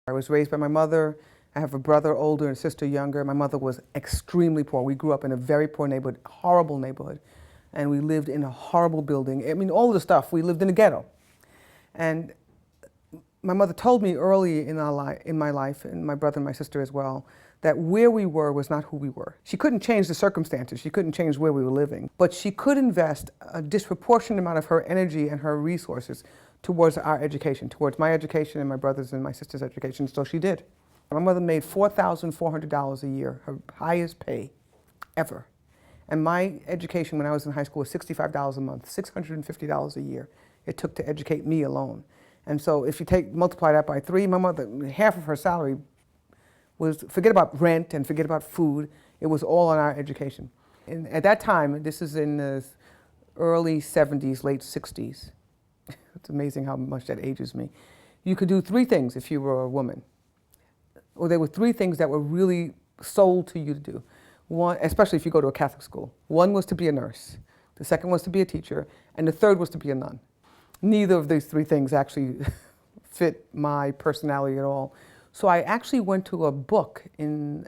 I was raised by my mother. I have a brother older and a sister younger. My mother was extremely poor. We grew up in a very poor neighborhood, horrible neighborhood. And we lived in a horrible building. I mean, all the stuff. We lived in a ghetto. And my mother told me early in my life, and my brother and my sister as well, that where we were was not who we were. She couldn't change the circumstances. She couldn't change where we were living. But she could invest a disproportionate amount of her energy and her resources towards our education, towards my education and my brother's and my sister's education, so she did. My mother made $4,400 a year, her highest pay ever. And my education when I was in high school was $65 a month, $650 a year it took to educate me alone. And so if you multiply that by 3, my mother, half of her salary was, forget about rent and forget about food, it was all on our education. And at that time, this is in the early 70s, late 60s, it's amazing how much that ages me. You could do 3 things if you were a woman. Or there were 3 things that were really sold to you to do. One, especially if you go to a Catholic school. One was to be a nurse. The second was to be a teacher. And the third was to be a nun. Neither of these 3 things actually fit my personality at all. So I actually went to a book in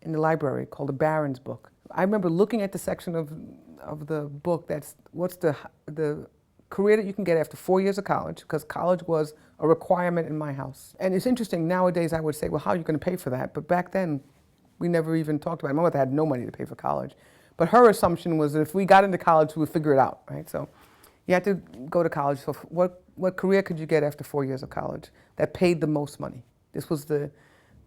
the library called the Barron's book. I remember looking at the section of the book that's what's the career that you can get after 4 years of college, because college was a requirement in my house. And it's interesting, nowadays I would say, well, how are you going to pay for that? But back then, we never even talked about it. My mother had no money to pay for college. But her assumption was that if we got into college, we would figure it out, right? So you had to go to college. So what career could you get after 4 years of college that paid the most money? This was the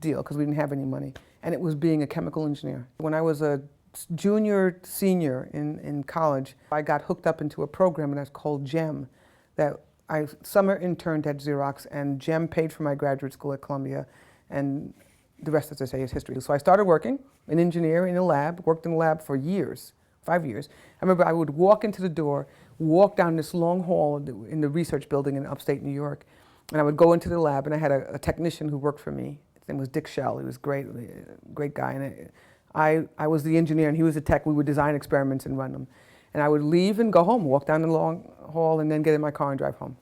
deal, because we didn't have any money. And it was being a chemical engineer. When I was a senior in college, I got hooked up into a program that's called GEM, that I summer interned at Xerox, and GEM paid for my graduate school at Columbia, and the rest, as I say, is history. So I started working, an engineer in a lab, worked in a lab for years, 5 years. I remember I would walk into the door, walk down this long hall in the research building in upstate New York, and I would go into the lab, and I had a technician who worked for me. His name was Dick Shell. He was great guy. And I was the engineer and he was the tech. We would design experiments and run them. And I would leave and go home, walk down the long hall and then get in my car and drive home.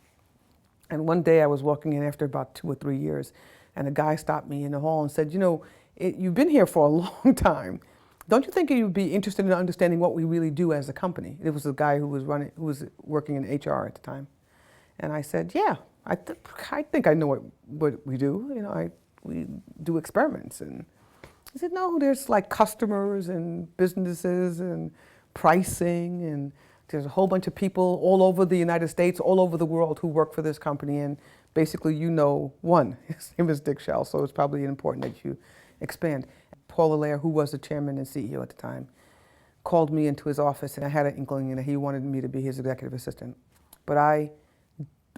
And one day I was walking in after about 2 or 3 years, and a guy stopped me in the hall and said, you know, you've been here for a long time. Don't you think you'd be interested in understanding what we really do as a company? It was a guy who was working in HR at the time. And I said, yeah, I think I know what we do. You know, we do experiments. And he said, no, there's like customers and businesses and pricing, and there's a whole bunch of people all over the United States, all over the world who work for this company, and basically you know one. His name is Dick Shell, so it's probably important that you expand. Paul Allaire, who was the chairman and CEO at the time, called me into his office, and I had an inkling that he wanted me to be his executive assistant. But I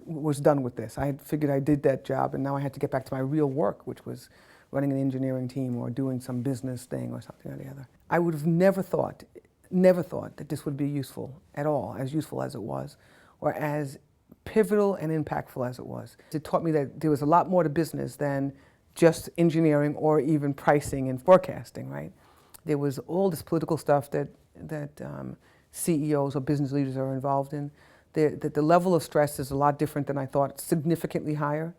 was done with this. I had figured I did that job, and now I had to get back to my real work, which was running an engineering team or doing some business thing or something or the other. I would have never thought that this would be useful at all, as useful as it was, or as pivotal and impactful as it was. It taught me that there was a lot more to business than just engineering or even pricing and forecasting, right? There was all this political stuff that CEOs or business leaders are involved in. That the level of stress is a lot different than I thought, significantly higher.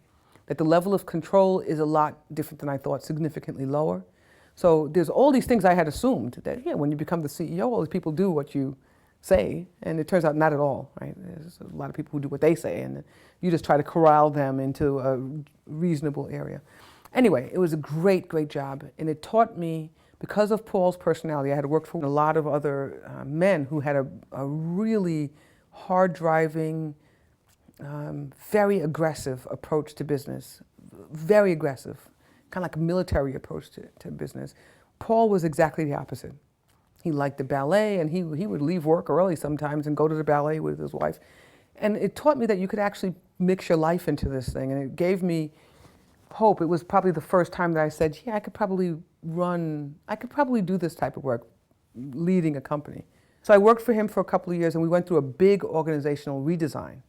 That the level of control is a lot different than I thought, significantly lower. So there's all these things I had assumed that, yeah, when you become the CEO, all these people do what you say, and it turns out not at all, right? There's a lot of people who do what they say, and you just try to corral them into a reasonable area. Anyway, it was a great, great job, and it taught me, because of Paul's personality, I had worked for a lot of other men who had a really hard-driving, very aggressive approach to business, very aggressive, kind of like a military approach to business. Paul was exactly the opposite. He liked the ballet, and he would leave work early sometimes and go to the ballet with his wife. And it taught me that you could actually mix your life into this thing, and it gave me hope. It was probably the first time that I said, yeah, I could probably do this type of work, leading a company. So I worked for him for a couple of years, and we went through a big organizational redesign,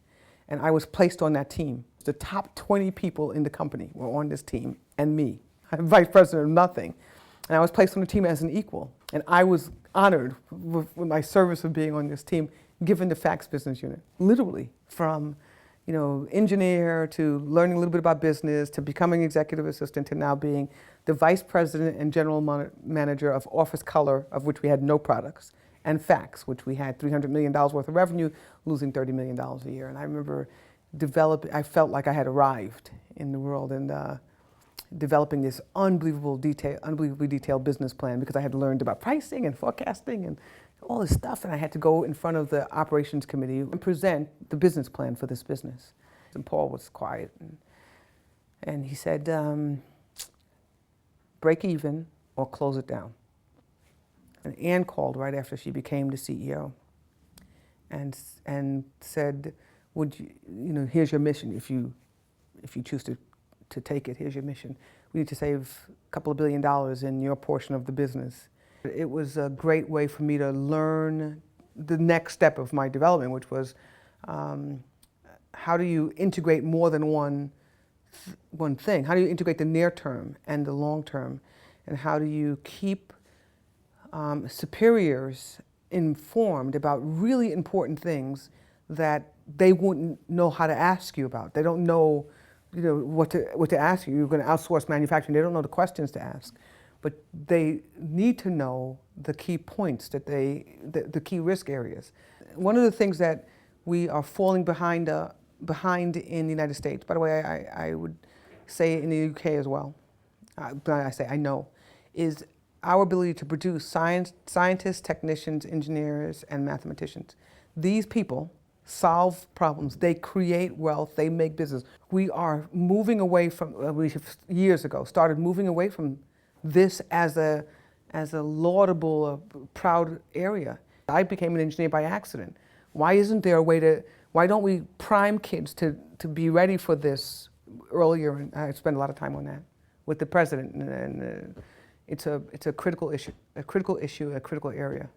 and I was placed on that team. The top 20 people in the company were on this team, and me. I'm vice president of nothing. And I was placed on the team as an equal. And I was honored with my service of being on this team, given the fax business unit. Literally, from engineer to learning a little bit about business to becoming executive assistant to now being the vice president and general manager of Office Color, of which we had no products, and Fax, which we had $300 million worth of revenue, losing $30 million a year. And I remember I felt like I had arrived in the world and developing this unbelievably detailed business plan because I had learned about pricing and forecasting and all this stuff, and I had to go in front of the operations committee and present the business plan for this business. And Paul was quiet, and he said, break even or close it down. And Ann called right after she became the CEO and said, here's your mission if you choose to take it, here's your mission. We need to save a couple of $1 billion in your portion of the business. It was a great way for me to learn the next step of my development, which was how do you integrate more than one thing? How do you integrate the near term and the long term? And how do you keep superiors informed about really important things that they wouldn't know how to ask you about? They don't know, what to ask you. You're going to outsource manufacturing. They don't know the questions to ask. But they need to know the key points, the key risk areas. One of the things that we are falling behind in the United States, by the way, I would say in the UK as well, I know, is our ability to produce scientists, technicians, engineers, and mathematicians. These people solve problems, they create wealth, they make business. We are moving away from, we years ago started moving away from this as a laudable, proud area. I became an engineer by accident. Why isn't there a way why don't we prime kids to be ready for this earlier? And I spent a lot of time on that with the president, and it's a critical issue, a critical area.